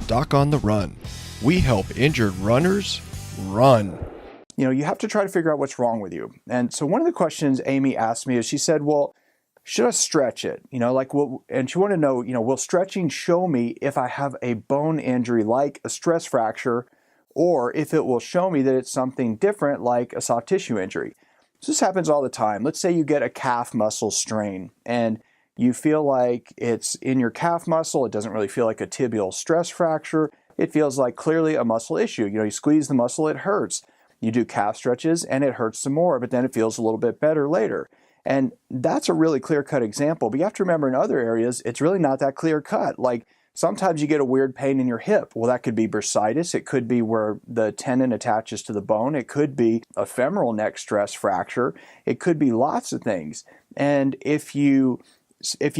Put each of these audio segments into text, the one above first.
Doc on the Run. We help injured runners run. You have to try to figure out what's wrong with you. And so one of the questions Amy asked me is, she said, well, should I stretch it? And she wanted to know, will stretching show me if I have a bone injury like a stress fracture, or if it will show me that it's something different like a soft tissue injury. So this happens all the time. Let's say you get a calf muscle strain and you feel like it's in your calf muscle. It doesn't really feel like a tibial stress fracture. It feels like clearly a muscle issue. You squeeze the muscle, it hurts. You do calf stretches and it hurts some more, but then it feels a little bit better later. And that's a really clear-cut example. But you have to remember, in other areas, it's really not that clear-cut. Like sometimes you get a weird pain in your hip. Well, that could be bursitis. It could be where the tendon attaches to the bone. It could be a femoral neck stress fracture. It could be lots of things. And if you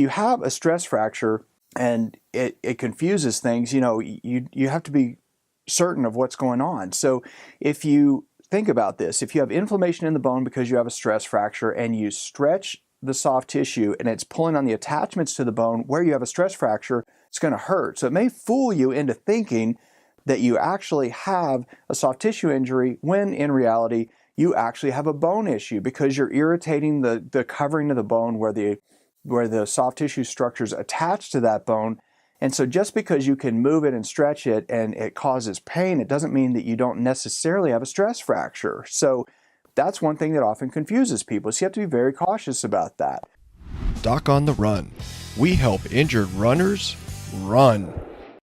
have a stress fracture and it confuses things, you have to be certain of what's going on. So if you think about this, if you have inflammation in the bone because you have a stress fracture and you stretch the soft tissue and it's pulling on the attachments to the bone where you have a stress fracture, it's going to hurt. So it may fool you into thinking that you actually have a soft tissue injury when in reality you actually have a bone issue because you're irritating the covering of the bone where the soft tissue structures attach to that bone. And so just because you can move it and stretch it and it causes pain, it doesn't mean that you don't necessarily have a stress fracture. So that's one thing that often confuses people. So you have to be very cautious about that. Doc on the Run. We help injured runners run.